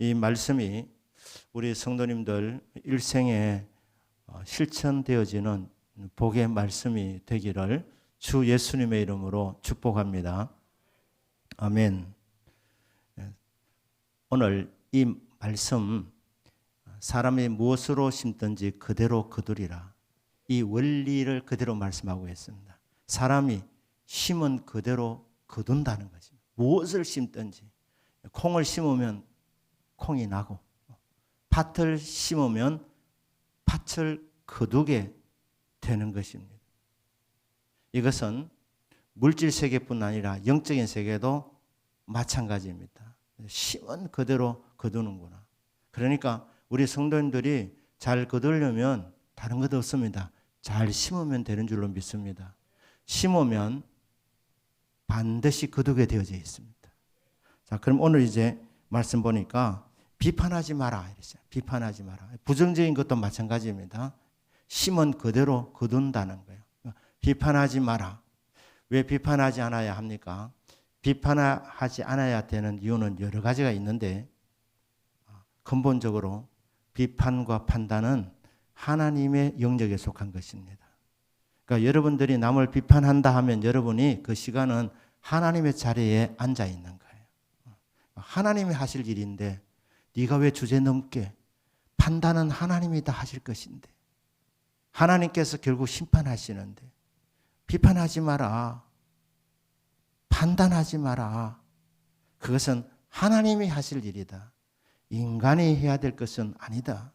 이 말씀이 우리 성도님들 일생에 실천되어지는 복의 말씀이 되기를 주 예수님의 이름으로 축복합니다. 아멘. 오늘 이 말씀, 사람이 무엇으로 심든지 그대로 거두리라, 이 원리를 그대로 말씀하고 있습니다. 사람이 심은 그대로 거둔다는 것입니다. 무엇을 심든지, 콩을 심으면 콩이 나고, 밭을 심으면 밭을 거두게 되는 것입니다. 이것은 물질 세계뿐 아니라 영적인 세계도 마찬가지입니다. 심은 그대로 거두는구나. 그러니까 우리 성도님들이 잘 거두려면 다른 것 없습니다. 잘 심으면 되는 줄로 믿습니다. 심으면 반드시 거두게 되어져 있습니다. 자, 그럼 오늘 이제 말씀 보니까 비판하지 마라 이랬어요. 비판하지 마라. 부정적인 것도 마찬가지입니다. 심은 그대로 거둔다는 거예요. 비판하지 마라. 왜 비판하지 않아야 합니까? 비판하지 않아야 되는 이유는 여러 가지가 있는데, 근본적으로 비판과 판단은 하나님의 영역에 속한 것입니다. 그러니까 여러분들이 남을 비판한다 하면 여러분이 그 시간은 하나님의 자리에 앉아 있는 거예요. 하나님이 하실 일인데 네가 왜 주제넘게, 판단은 하나님이 다 하실 것인데, 하나님께서 결국 심판하시는데 비판하지 마라, 판단하지 마라. 그것은 하나님이 하실 일이다. 인간이 해야 될 것은 아니다.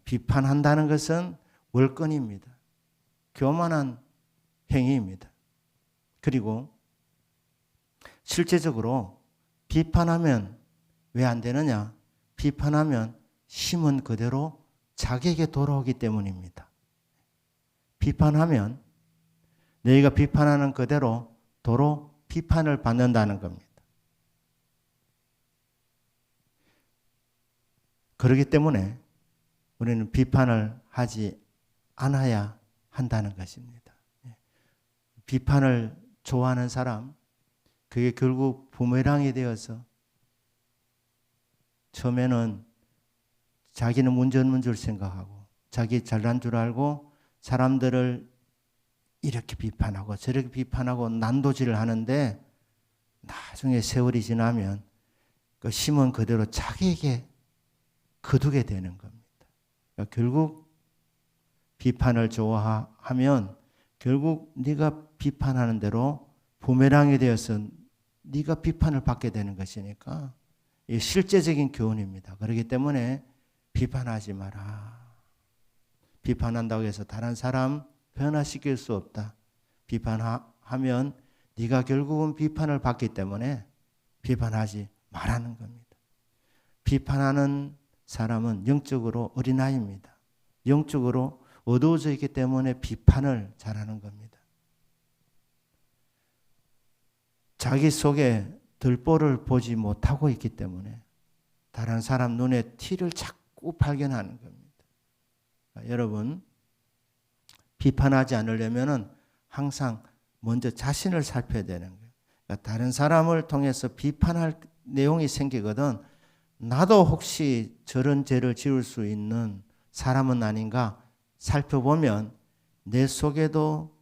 비판한다는 것은 월권입니다. 교만한 행위입니다. 그리고 실제적으로 비판하면 왜 안 되느냐? 비판하면 심은 그대로 자기에게 돌아오기 때문입니다. 비판하면 너희가 비판하는 그대로 도로 비판을 받는다는 겁니다. 그렇기 때문에 우리는 비판을 하지 않아야 한다는 것입니다. 비판을 좋아하는 사람, 그게 결국 부메랑이 되어서 처음에는 자기는 문제없는 생각하고 자기 잘난 줄 알고 사람들을 이렇게 비판하고 저렇게 비판하고 난도질을 하는데, 나중에 세월이 지나면 그 심은 그대로 자기에게 거두게 되는 겁니다. 그러니까 결국 비판을 좋아하면 결국 네가 비판하는 대로 부메랑이 되어서 네가 비판을 받게 되는 것이니까, 이 실제적인 교훈입니다. 그렇기 때문에 비판하지 마라. 비판한다고 해서 다른 사람 변화시킬 수 없다. 비판하면 네가 결국은 비판을 받기 때문에 비판하지 말라는 겁니다. 비판하는 사람은 영적으로 어린아이입니다. 영적으로 어두워져 있기 때문에 비판을 잘하는 겁니다. 자기 속에 들보를 보지 못하고 있기 때문에 다른 사람 눈에 티를 자꾸 발견하는 겁니다. 여러분, 비판하지 않으려면 항상 먼저 자신을 살펴야 되는 거예요. 그러니까 다른 사람을 통해서 비판할 내용이 생기거든, 나도 혹시 저런 죄를 지을 수 있는 사람은 아닌가 살펴보면 내 속에도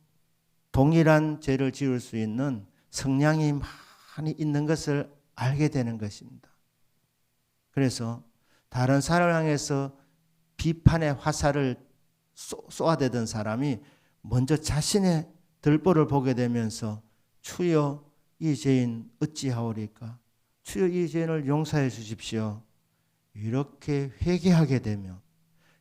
동일한 죄를 지을 수 있는 성향이 많이 있는 것을 알게 되는 것입니다. 그래서 다른 사람을 향해서 비판의 화살을 쏘아대던 사람이 먼저 자신의 들보를 보게 되면서 주여 이 죄인 어찌하오리까, 주여 이 죄인을 용서해 주십시오, 이렇게 회개하게 되면,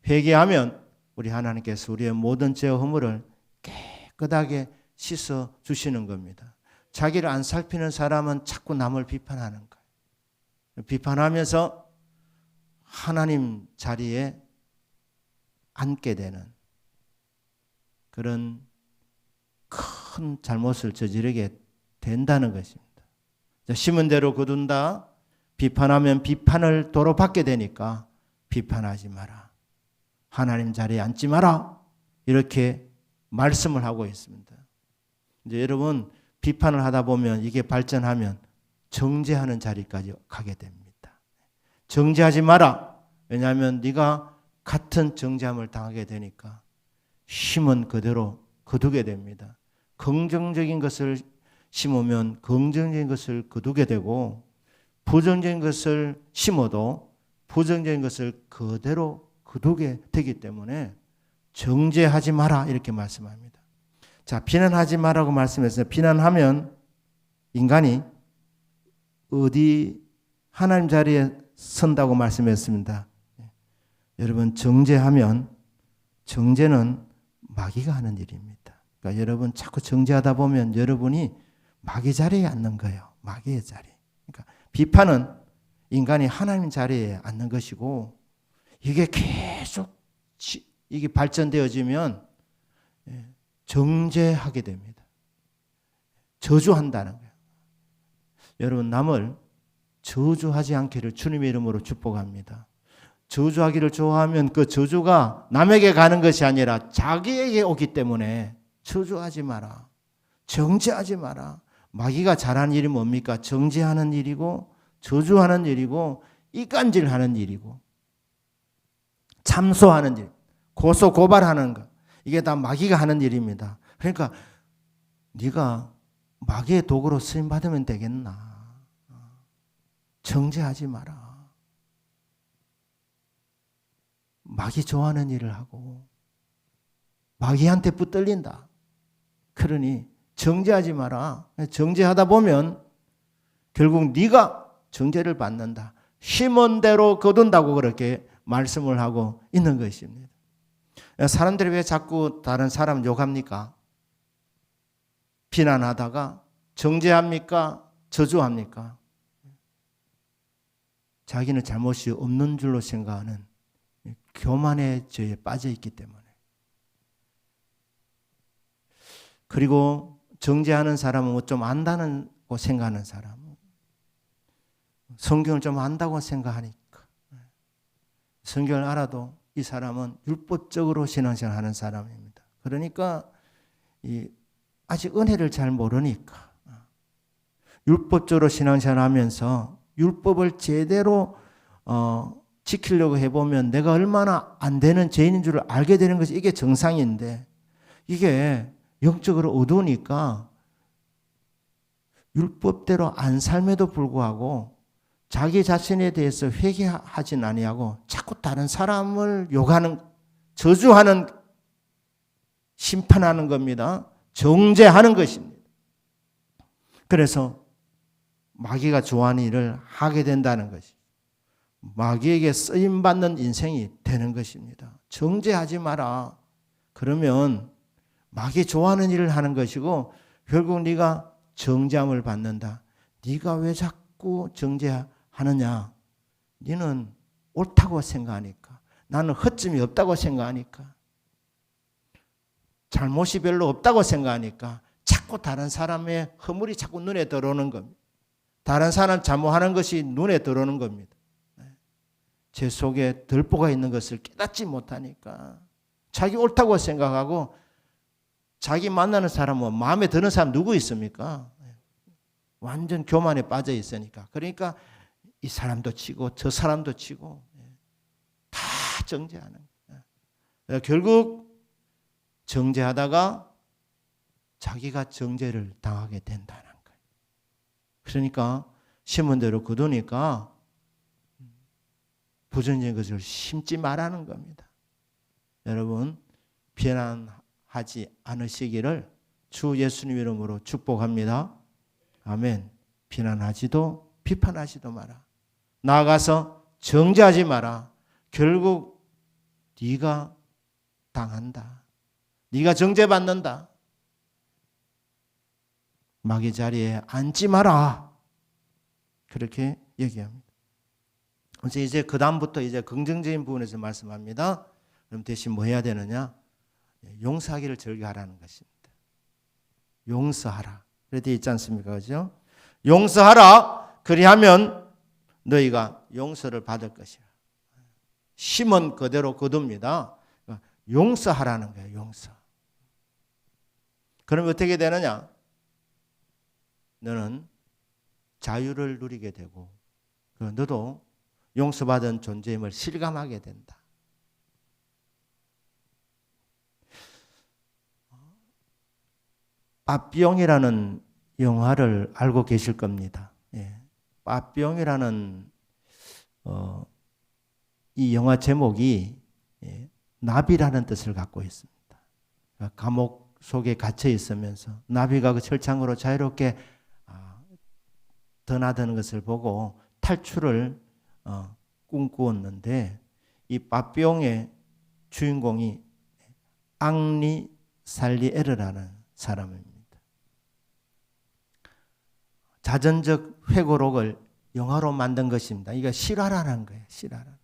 회개하면 우리 하나님께서 우리의 모든 죄와 허물을 깨끗하게 씻어 주시는 겁니다. 자기를 안 살피는 사람은 자꾸 남을 비판하는 거예요. 비판하면서 하나님 자리에 앉게 되는 그런 큰 잘못을 저지르게 된다는 것입니다. 심은 대로 거둔다. 비판하면 비판을 도로 받게 되니까 비판하지 마라. 하나님 자리에 앉지 마라. 이렇게 말씀을 하고 있습니다. 이제 여러분, 비판을 하다 보면 이게 발전하면 정죄하는 자리까지 가게 됩니다. 정죄하지 마라. 왜냐하면 네가 같은 정죄함을 당하게 되니까 심은 그대로 거두게 됩니다. 긍정적인 것을 심으면 긍정적인 것을 거두게 되고, 부정적인 것을 심어도 부정적인 것을 그대로 거두게 되기 때문에 정죄하지 마라 이렇게 말씀합니다. 자, 비난하지 마라고 말씀했어요. 비난하면 인간이 어디 하나님 자리에 선다고 말씀했습니다. 여러분, 정죄하면 정죄는 마귀가 하는 일입니다. 그러니까 여러분 자꾸 정죄하다 보면 여러분이 마귀 자리에 앉는 거예요. 마귀의 자리. 그러니까 비판은 인간이 하나님 자리에 앉는 것이고, 이게 계속 이게 발전되어지면 정죄하게 됩니다. 저주한다는 거예요. 여러분, 남을 저주하지 않기를 주님의 이름으로 축복합니다. 저주하기를 좋아하면 그 저주가 남에게 가는 것이 아니라 자기에게 오기 때문에 저주하지 마라. 정죄하지 마라. 마귀가 잘하는 일이 뭡니까? 정죄하는 일이고, 저주하는 일이고, 이간질하는 일이고, 참소하는 일, 고소 고발하는 것, 이게 다 마귀가 하는 일입니다. 그러니까 네가 마귀의 도구로 쓰임 받으면 되겠나? 정죄하지 마라. 마귀 좋아하는 일을 하고 마귀한테 붙들린다. 그러니 정죄하지 마라. 정죄하다 보면 결국 네가 정죄를 받는다. 심은 대로 거둔다고 그렇게 말씀을 하고 있는 것입니다. 사람들이 왜 자꾸 다른 사람 욕합니까? 비난하다가 정죄합니까? 저주합니까? 자기는 잘못이 없는 줄로 생각하는 교만의 죄에 빠져 있기 때문에. 그리고 정죄하는 사람은 좀 안다고 생각하는 사람, 성경을 좀 안다고 생각하니까 성경을 알아도 이 사람은 율법적으로 신앙생활 하는 사람입니다. 그러니까 아직 은혜를 잘 모르니까 율법적으로 신앙생활 하면서 율법을 제대로 지키려고 해보면 내가 얼마나 안 되는 죄인인 줄 알게 되는 것이 이게 정상인데, 이게 영적으로 어두우니까 율법대로 안 삶에도 불구하고 자기 자신에 대해서 회개하진 아니하고 자꾸 다른 사람을 욕하는, 저주하는, 심판하는 겁니다. 정죄하는 것입니다. 그래서 마귀가 좋아하는 일을 하게 된다는 것이, 마귀에게 쓰임받는 인생이 되는 것입니다. 정죄하지 마라. 그러면 마귀 좋아하는 일을 하는 것이고 결국 네가 정죄함을 받는다. 네가 왜 자꾸 정죄하느냐? 너는 옳다고 생각하니까, 나는 허점이 없다고 생각하니까, 잘못이 별로 없다고 생각하니까 자꾸 다른 사람의 허물이 자꾸 눈에 들어오는 겁니다. 다른 사람 잘못하는 것이 눈에 들어오는 겁니다. 제 속에 들보가 있는 것을 깨닫지 못하니까 자기 옳다고 생각하고, 자기 만나는 사람은 마음에 드는 사람 누구 있습니까? 완전 교만에 빠져 있으니까. 그러니까 이 사람도 치고 저 사람도 치고 다 정죄하는 거예요. 결국 정죄하다가 자기가 정죄를 당하게 된다는 거예요. 그러니까 심은 대로 거두니까 부정적인 것을 심지 말라는 겁니다. 여러분, 비난하지 않으시기를 주 예수님 이름으로 축복합니다. 아멘. 비난하지도 비판하지도 마라. 나아가서 정죄하지 마라. 결국 네가 당한다. 네가 정죄받는다. 마귀 자리에 앉지 마라. 그렇게 얘기합니다. 그래서 이제 그 다음부터 이제 긍정적인 부분에서 말씀합니다. 그럼 대신 뭐 해야 되느냐? 용서하기를 즐겨하라는 것입니다. 용서하라. 그렇게 있지 않습니까? 그죠? 용서하라. 그리하면 너희가 용서를 받을 것이라. 심은 그대로 거둡니다. 용서하라는 거예요. 용서. 그럼 어떻게 되느냐? 너는 자유를 누리게 되고, 너도 용서받은 존재임을 실감하게 된다. 빠삐용이라는 영화를 알고 계실 겁니다. 예. 빠삐용이라는 이 영화 제목이 나비라는 뜻을 갖고 있습니다. 감옥 속에 갇혀 있으면서 나비가 그 철창으로 자유롭게 드나드는 것을 보고 탈출을 꿈꾸었는데 이 빠삐용의 주인공이 앙리 살리에르라는 사람입니다. 자전적 회고록을 영화로 만든 것입니다. 이게 실화라는 거예요. 실화라.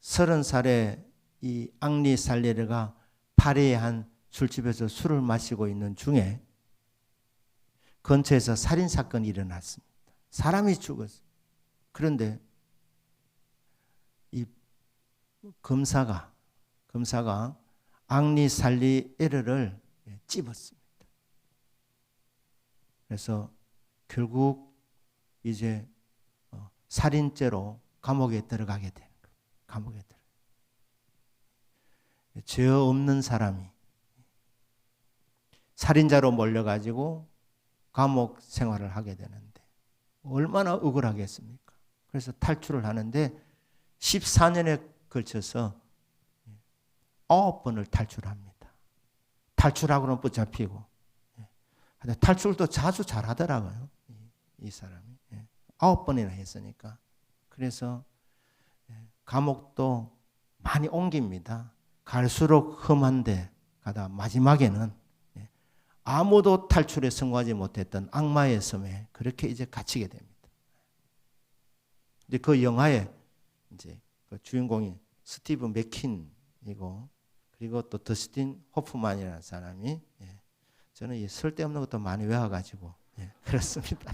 30살에 이 앙리 살리에르가 파리의 한 술집에서 술을 마시고 있는 중에 근처에서 살인사건이 일어났습니다. 사람이 죽었어요. 그런데 이 검사가 앙리 살리에르를 찝었습니다. 그래서 결국 이제 살인죄로 감옥에 들어가게 되는 거예요. 감옥에 들어. 죄 없는 사람이 살인자로 몰려가지고 감옥 생활을 하게 되는데 얼마나 억울하겠습니까? 그래서 탈출을 하는데 14년에 걸쳐서 9번을 탈출합니다. 탈출하고는 붙잡히고. 탈출도 자주 잘하더라고요. 이 사람이. 9번이나 했으니까. 그래서 감옥도 많이 옮깁니다. 갈수록 험한데 가다 마지막에는 아무도 탈출에 성공하지 못했던 악마의 섬에 그렇게 이제 갇히게 됩니다. 이제 그 영화에 이제 그 주인공이 스티브 맥킨이고 그리고 또 더스틴 호프만이라는 사람이 저는 이 쓸데없는 것도 많이 외워가지고 그렇습니다.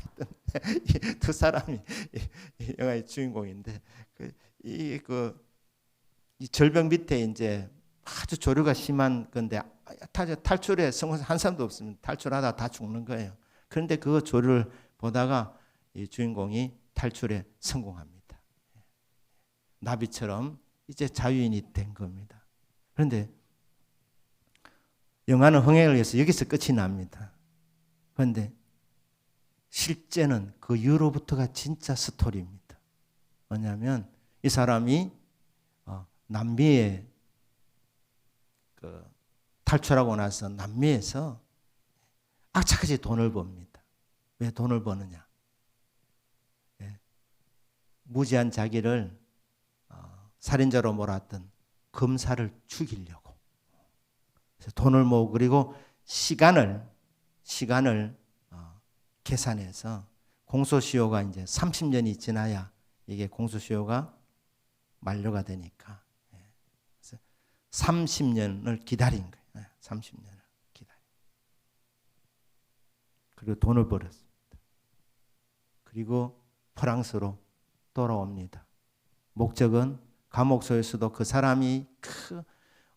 이 두 사람이 이 영화의 주인공인데 이 절벽 밑에 이제 아주 조류가 심한 건데 탈출에 성공한 사람도 없습니다. 탈출하다 다 죽는 거예요. 그런데 그 조류를 보다가 이 주인공이 탈출에 성공합니다. 나비처럼 이제 자유인이 된 겁니다. 그런데 영화는 흥행을 위해서 여기서 끝이 납니다. 그런데 실제는 그 이후로부터가 진짜 스토리입니다. 뭐냐면 이 사람이 남미에 탈출하고 나서 남미에서 악착같이 돈을 법니다. 왜 돈을 버느냐? 무지한 자기를 살인자로 몰았던 검사를 죽이려고. 그래서 돈을 모으고 그리고 시간을 계산해서 공소시효가 이제 30년이 지나야 이게 공소시효가 만료가 되니까 30년을 기다린 거예요. 30년을 기다린. 그리고 돈을 벌었습니다. 그리고 프랑스로 돌아옵니다. 목적은 감옥소에서도 그 사람이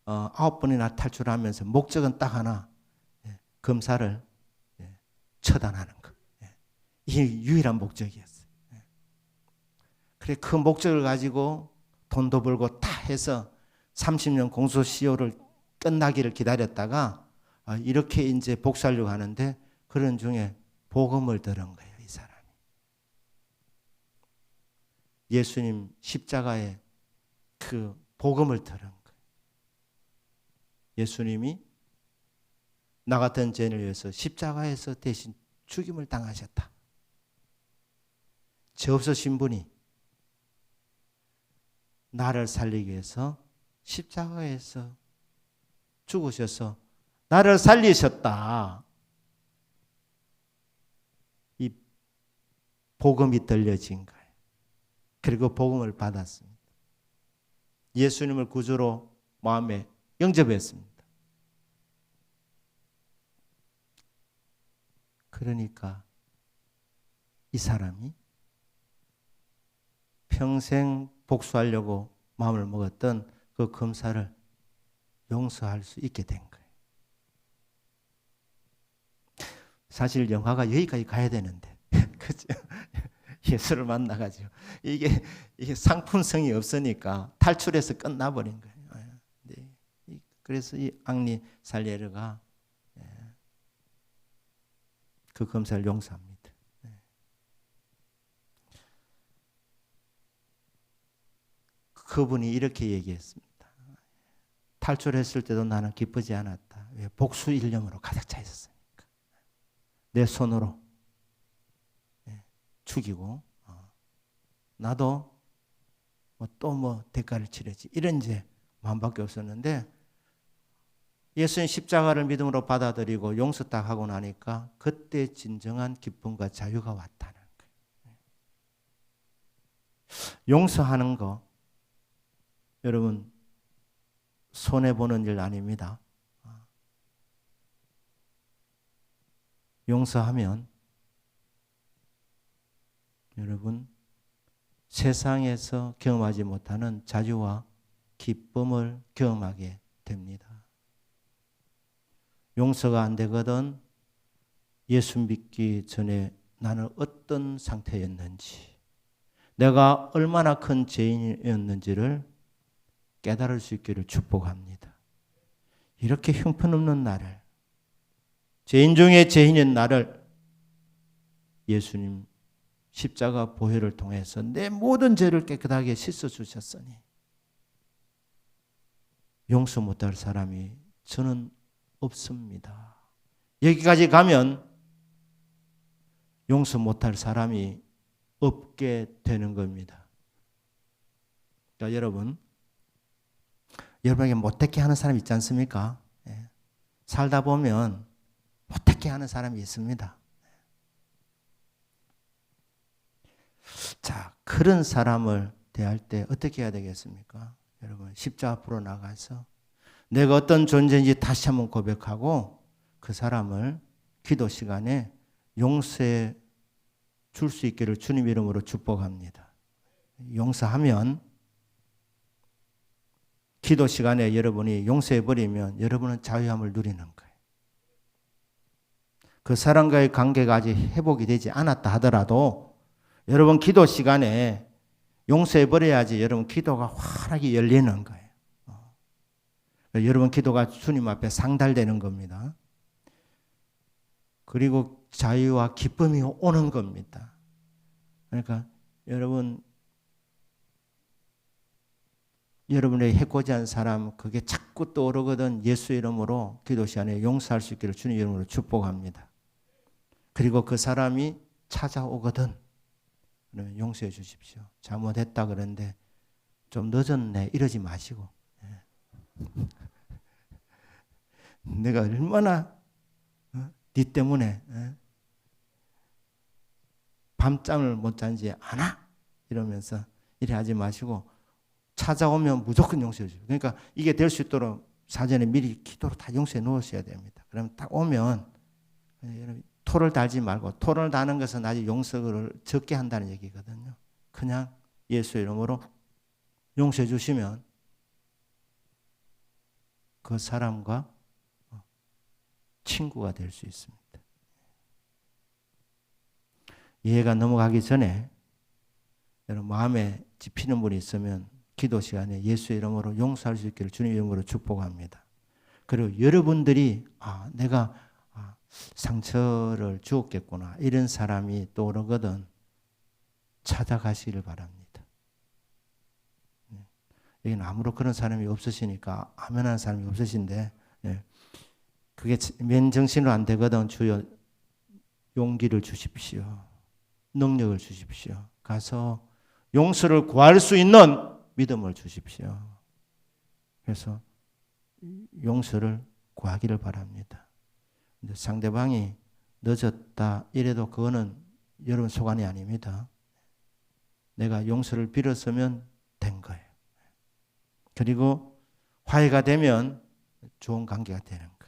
9번이나 탈출하면서 목적은 딱 하나, 검사를 처단하는 것. 이게 유일한 목적이었어요. 그래 그 목적을 가지고 돈도 벌고 다 해서 30년 공소시효를 끝나기를 기다렸다가 이렇게 이제 복수하려고 하는데 그런 중에 복음을 들은 거예요, 이 사람이. 예수님 십자가에 그 복음을 들은 거예요. 예수님이 나 같은 죄인을 위해서 십자가에서 대신 죽임을 당하셨다. 죄 없으신 분이 나를 살리기 위해서 십자가에서 죽으셔서 나를 살리셨다. 이 복음이 들려진 거예요. 그리고 복음을 받았습니다. 예수님을 구주로 마음에 영접했습니다. 그러니까 이 사람이 평생 복수하려고 마음을 먹었던 그 검사를 용서할 수 있게 된 거예요. 사실 영화가 여기까지 가야 되는데 그죠? 예수를 만나가지고 이게 상품성이 없으니까 탈출해서 끝나버린 거예요. 네. 그래서 이 앙리 살레르가 그 검사를 용서합니다. 그분이 이렇게 얘기했습니다. 탈출했을 때도 나는 기쁘지 않았다. 왜? 복수 일념으로 가득 차 있었으니까. 내 손으로 죽이고 나도 또 대가를 치르지. 이런 이제 마음밖에 없었는데 예수님 십자가를 믿음으로 받아들이고 용서 딱 하고 나니까 그때 진정한 기쁨과 자유가 왔다는 거예요. 용서하는 거 여러분 손해보는 일 아닙니다. 용서하면 여러분 세상에서 경험하지 못하는 자유와 기쁨을 경험하게 됩니다. 용서가 안 되거든 예수 믿기 전에 나는 어떤 상태였는지, 내가 얼마나 큰 죄인이었는지를 깨달을 수 있기를 축복합니다. 이렇게 형편없는 나를, 죄인 중에 죄인인 나를 예수님 십자가 보혈을 통해서 내 모든 죄를 깨끗하게 씻어주셨으니 용서 못할 사람이 저는 없습니다. 여기까지 가면 용서 못할 사람이 없게 되는 겁니다. 그러니까 여러분에게 못되게 하는 사람이 있지 않습니까? 살다 보면 못되게 하는 사람이 있습니다. 자, 그런 사람을 대할 때 어떻게 해야 되겠습니까? 여러분, 십자가 앞으로 나가서 내가 어떤 존재인지 다시 한번 고백하고 그 사람을 기도 시간에 용서해 줄 수 있기를 주님 이름으로 축복합니다. 용서하면 기도 시간에 여러분이 용서해 버리면 여러분은 자유함을 누리는 거예요. 그 사람과의 관계가 아직 회복이 되지 않았다 하더라도 여러분 기도 시간에 용서해 버려야지 여러분 기도가 환하게 열리는 거예요. 여러분 기도가 주님 앞에 상달되는 겁니다. 그리고 자유와 기쁨이 오는 겁니다. 그러니까 여러분의 해코지 한 사람 그게 자꾸 떠오르거든 예수 이름으로 기도 시간에 용서할 수 있기를 주님 이름으로 축복합니다. 그리고 그 사람이 찾아오거든 그러면 용서해 주십시오. 잘못했다 그러는데 좀 늦었네 이러지 마시고 내가 얼마나 네 때문에 밤잠을 못 잔지 아나? 이러면서 이래 하지 마시고 찾아오면 무조건 용서해 주세요. 그러니까 이게 될 수 있도록 사전에 미리 기도로 다 용서해 놓으셔야 됩니다. 그러면 딱 오면 토를 달지 말고 토를 다는 것은 아직 용서를 적게 한다는 얘기거든요. 그냥 예수 이름으로 용서해 주시면 그 사람과 친구가 될 수 있습니다. 이해가 넘어가기 전에 여러분 마음에 짚히는 분이 있으면 기도 시간에 예수 이름으로 용서할 수 있기를 주님 이름으로 축복합니다. 그리고 여러분들이 내가 상처를 주었겠구나 이런 사람이 떠오르거든 찾아가시길 바랍니다. 여기는 아무런 그런 사람이 없으시니까 아멘하는 사람이 없으신데 그게 맨정신으로 안 되거든 주여 용기를 주십시오. 능력을 주십시오. 가서 용서를 구할 수 있는 믿음을 주십시오. 그래서 용서를 구하기를 바랍니다. 근데 상대방이 늦었다 이래도 그거는 여러분 소관이 아닙니다. 내가 용서를 빌었으면 된 거예요. 그리고 화해가 되면 좋은 관계가 되는 거예요.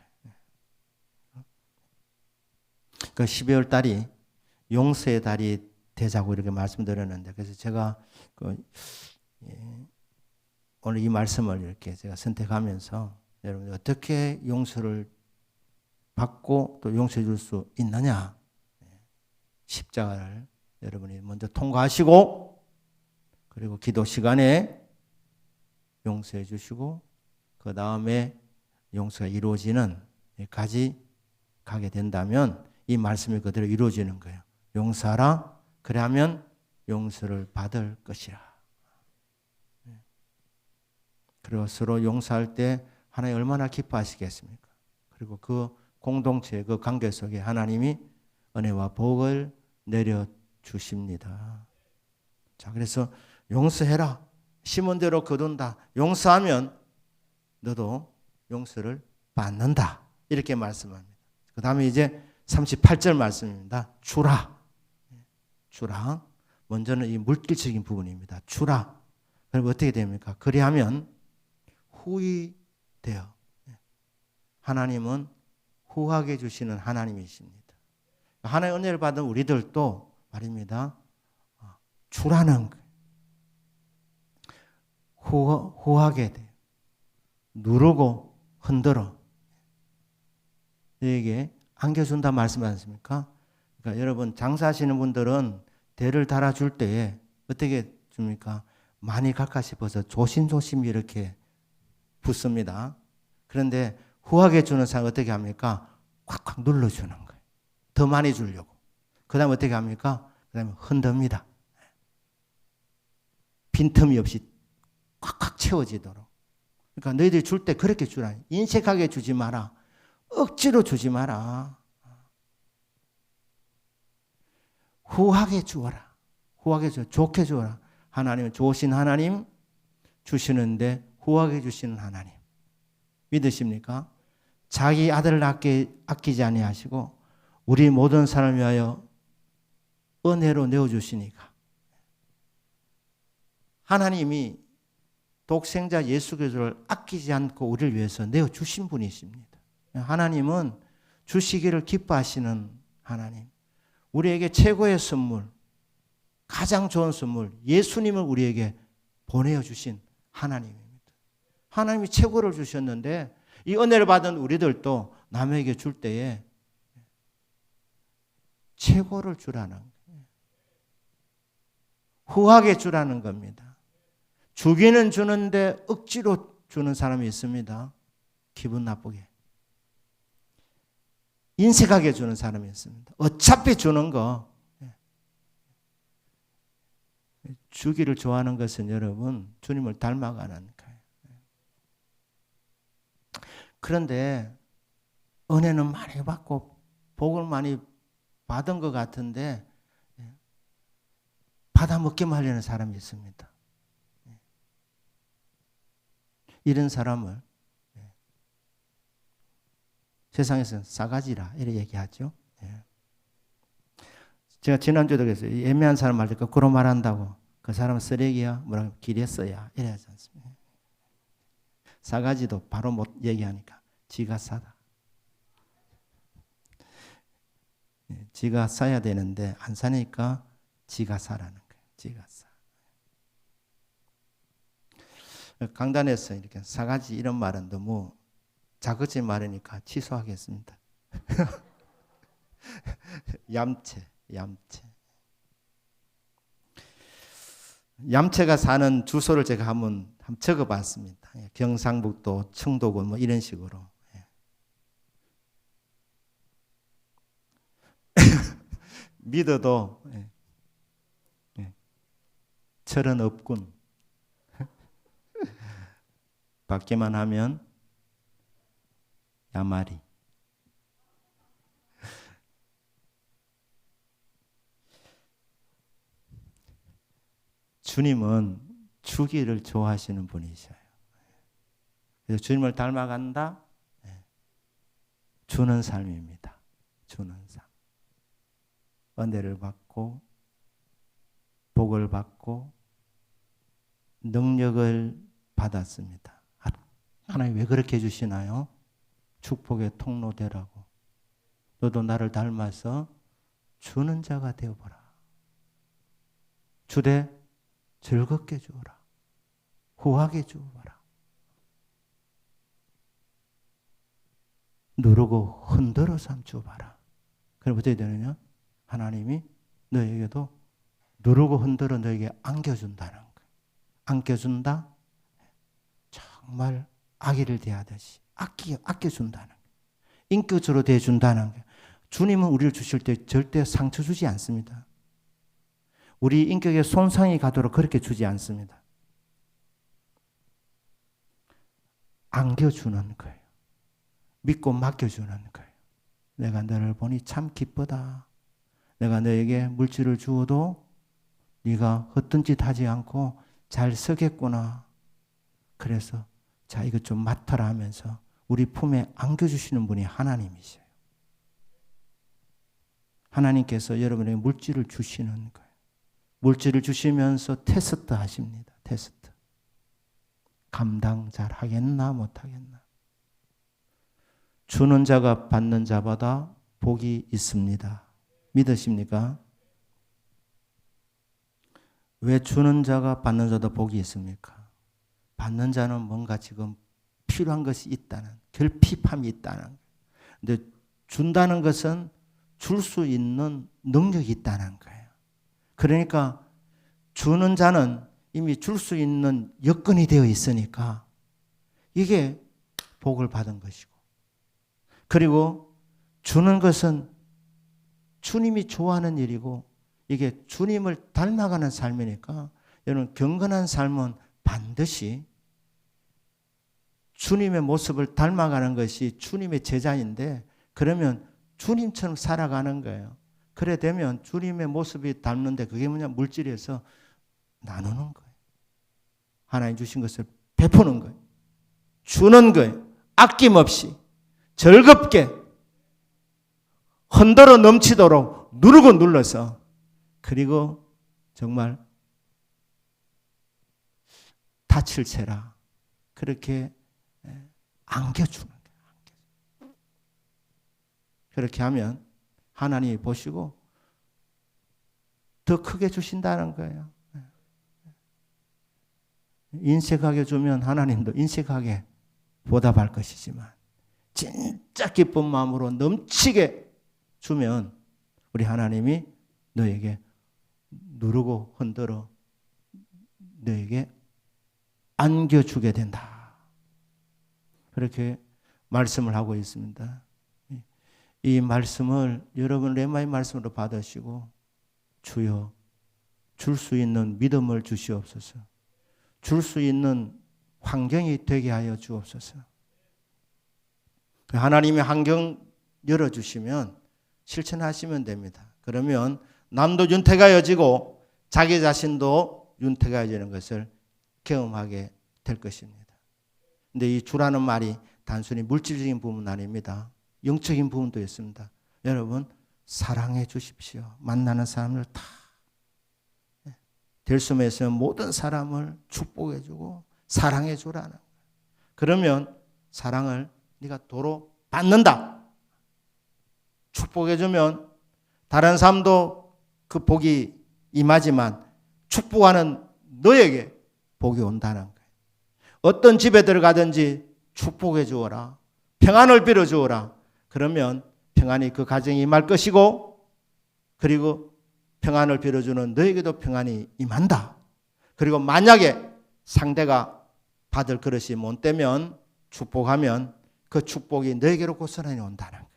그 12월 달이 용서의 달이 되자고 이렇게 말씀드렸는데 그래서 제가 오늘 이 말씀을 이렇게 제가 선택하면서 여러분 어떻게 용서를 받고 또 용서해 줄 수 있느냐 십자가를 여러분이 먼저 통과하시고 그리고 기도 시간에 용서해 주시고 그 다음에 용서가 이루어지는 까지 가게 된다면 이 말씀이 그대로 이루어지는 거예요. 용서하라. 그래야면 용서를 받을 것이라. 그리고 서로 용서할 때 하나님 얼마나 기뻐하시겠습니까? 그리고 그 공동체, 그 관계 속에 하나님이 은혜와 복을 내려주십니다. 자, 그래서 용서해라. 심은 대로 거둔다. 용서하면 너도 용서를 받는다. 이렇게 말씀합니다. 그 다음에 이제 38절 말씀입니다. 주라. 주라. 먼저는 이 물질적인 부분입니다. 주라. 그럼 어떻게 됩니까? 그리하면 후히 되어. 하나님은 후하게 주시는 하나님이십니다. 하나님의 은혜를 받은 우리들도 말입니다. 주라는 후하게 돼요. 누르고 흔들어. 너에게 안겨준다 말씀 않습니까? 그러니까 여러분 장사하시는 분들은 대를 달아줄 때에 어떻게 줍니까? 많이 갈까 싶어서 조심조심 이렇게 붓습니다. 그런데 후하게 주는 사람 어떻게 합니까? 콱콱 눌러주는 거예요. 더 많이 주려고. 그 다음에 어떻게 합니까? 그 다음에 흔듭니다. 빈틈이 없이 콱콱 채워지도록. 그러니까 너희들이 줄 때 그렇게 주라. 인색하게 주지 마라. 억지로 주지 마라. 후하게 주어라. 후하게 주어. 좋게 주어라. 하나님은 좋으신 하나님, 주시는데 후하게 주시는 하나님. 믿으십니까? 자기 아들을 아끼지 아니하시고 우리 모든 사람을 위하여 은혜로 내어주시니까. 하나님이 독생자 예수 그리스도를 아끼지 않고 우리를 위해서 내어주신 분이십니다. 하나님은 주시기를 기뻐하시는 하나님. 우리에게 최고의 선물, 가장 좋은 선물, 예수님을 우리에게 보내주신 하나님입니다. 하나님이 최고를 주셨는데 이 은혜를 받은 우리들도 남에게 줄 때에 최고를 주라는 거예요. 후하게 주라는 겁니다. 주기는 주는데 억지로 주는 사람이 있습니다. 기분 나쁘게. 인색하게 주는 사람이 있습니다. 어차피 주는 거. 주기를 좋아하는 것은 여러분 주님을 닮아가는 거예요. 그런데 은혜는 많이 받고 복을 많이 받은 것 같은데 받아먹기만 하려는 사람이 있습니다. 이런 사람을 세상에서는 싸가지라 이렇게 얘기하죠. 제가 지난주에도 그랬어요. 애매한 사람 말 때 거꾸로 말한다고. 그 사람은 쓰레기야, 뭐라고 길에 써야 이래 하지 않습니까? 싸가지도 바로 못 얘기하니까 지가 싸다. 지가 싸야 되는데 안 사니까 지가 싸라는 거예요. 지가 싸. 강단에서 이렇게 싸가지 이런 말은 너무 자극적인 말이니까 취소하겠습니다. 얌체. 얌체가 사는 주소를 제가 한번 적어봤습니다. 경상북도, 청도군 뭐 이런 식으로. 믿어도 철은 없군. 받기만 하면 야마리. 주님은 주기를 좋아하시는 분이셔요. 그래서 주님을 닮아간다? 주는 삶입니다. 주는 삶. 은혜를 받고 복을 받고 능력을 받았습니다. 하나님 왜 그렇게 해주시나요? 축복의 통로 되라고. 너도 나를 닮아서 주는 자가 되어보라. 주되 즐겁게 주어라. 후하게 주어라. 누르고 흔들어서 주어봐라. 그럼 어떻게 되느냐? 하나님이 너에게도 누르고 흔들어 너에게 안겨준다는 거예요. 안겨준다? 정말 아기를 대하듯이 아껴준다는 거예요. 인격적으로 대해준다는 거예요. 주님은 우리를 주실 때 절대 상처 주지 않습니다. 우리 인격에 손상이 가도록 그렇게 주지 않습니다. 안겨주는 거예요. 믿고 맡겨주는 거예요. 내가 너를 보니 참 기쁘다. 내가 너에게 물질을 주어도 네가 헛된 짓 하지 않고 잘 쓰겠구나. 그래서 자 이것 좀 맡아라 하면서 우리 품에 안겨주시는 분이 하나님이세요. 하나님께서 여러분에게 물질을 주시는 거예요. 물질을 주시면서 테스트 하십니다. 테스트. 감당 잘 하겠나 못하겠나. 주는 자가 받는 자보다 복이 있습니다. 믿으십니까? 왜 주는 자가 받는 자보다 복이 있습니까? 받는 자는 뭔가 지금 필요한 것이 있다는, 결핍함이 있다는. 근데 준다는 것은 줄 수 있는 능력이 있다는 거예요. 그러니까 주는 자는 이미 줄 수 있는 여건이 되어 있으니까 이게 복을 받은 것이고, 그리고 주는 것은 주님이 좋아하는 일이고 이게 주님을 닮아가는 삶이니까 여러분 경건한 삶은 반드시 주님의 모습을 닮아가는 것이 주님의 제자인데, 그러면 주님처럼 살아가는 거예요. 그래 되면 주님의 모습이 닮는데 그게 뭐냐? 물질에서 나누는 거예요. 하나님 주신 것을 베푸는 거예요. 주는 거예요. 아낌없이 즐겁게 흔들어 넘치도록 누르고 눌러서, 그리고 정말 다칠 채라 그렇게 안겨주는 거예요. 그렇게 하면 하나님이 보시고 더 크게 주신다는 거예요. 인색하게 주면 하나님도 인색하게 보답할 것이지만 진짜 기쁜 마음으로 넘치게 주면 우리 하나님이 너에게 누르고 흔들어 너에게 안겨주게 된다. 그렇게 말씀을 하고 있습니다. 이 말씀을 여러분 레마의 말씀으로 받으시고 주여 줄 수 있는 믿음을 주시옵소서. 줄 수 있는 환경이 되게 하여 주옵소서. 하나님이 환경 열어주시면 실천하시면 됩니다. 그러면 남도 윤택하여지고 자기 자신도 윤택하여지는 것을 경험하게 될 것입니다. 그런데 이 주라는 말이 단순히 물질적인 부분은 아닙니다. 영적인 부분도 있습니다. 여러분 사랑해 주십시오. 만나는 사람을 다 될 수만 있으면 모든 사람을 축복해 주고 사랑해 주라는 거예요. 그러면 사랑을 네가 도로 받는다. 축복해 주면 다른 사람도 그 복이 임하지만 축복하는 너에게 복이 온다는 거예요. 어떤 집에 들어가든지 축복해 주어라. 평안을 빌어 주어라. 그러면 평안이 그 가정에 임할 것이고, 그리고 평안을 빌어주는 너에게도 평안이 임한다. 그리고 만약에 상대가 받을 그릇이 못 되면 축복하면 그 축복이 너에게로 고스란히 온다는 거예요.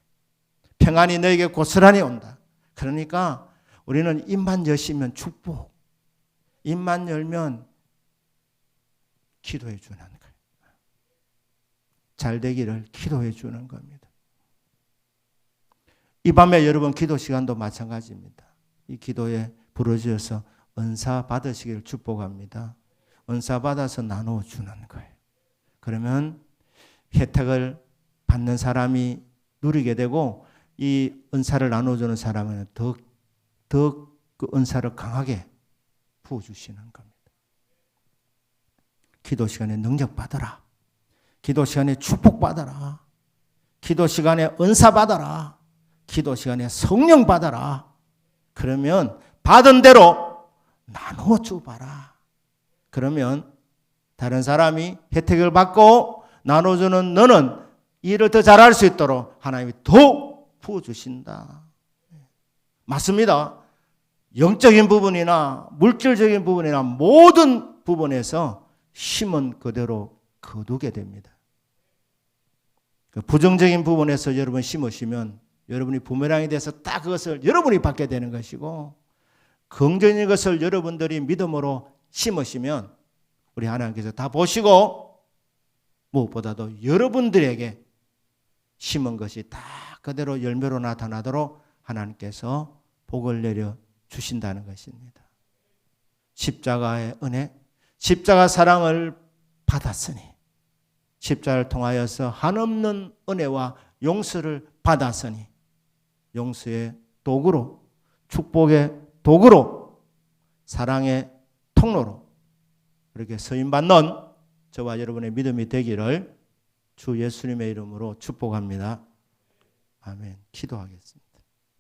평안이 너에게 고스란히 온다. 그러니까 우리는 입만 여시면 축복, 입만 열면 기도해 주는 거예요. 잘 되기를 기도해 주는 겁니다. 이 밤에 여러분 기도 시간도 마찬가지입니다. 이 기도에 부르짖어서 은사 받으시기를 축복합니다. 은사 받아서 나누어 주는 거예요. 그러면 혜택을 받는 사람이 누리게 되고 이 은사를 나눠주는 사람은 더 그 은사를 강하게 부어주시는 겁니다. 기도 시간에 능력 받아라. 기도 시간에 축복 받아라. 기도 시간에 은사 받아라. 기도 시간에 성령 받아라. 그러면 받은 대로 나누어 줘봐라. 그러면 다른 사람이 혜택을 받고 나눠주는 너는 일을 더 잘할 수 있도록 하나님이 더 부어주신다. 맞습니다. 영적인 부분이나 물질적인 부분이나 모든 부분에서 심은 그대로 거두게 됩니다. 부정적인 부분에서 여러분 심으시면 여러분이 부메랑이 돼서 딱 그것을 여러분이 받게 되는 것이고, 긍정적인 것을 여러분들이 믿음으로 심으시면 우리 하나님께서 다 보시고 무엇보다도 여러분들에게 심은 것이 다 그대로 열매로 나타나도록 하나님께서 복을 내려 주신다는 것입니다. 십자가의 은혜, 십자가 사랑을 받았으니 십자가를 통하여서 한없는 은혜와 용서를 받았으니 용서의 도구로, 축복의 도구로, 사랑의 통로로 그렇게 쓰임받는 저와 여러분의 믿음이 되기를 주 예수님의 이름으로 축복합니다. 아멘. 기도하겠습니다.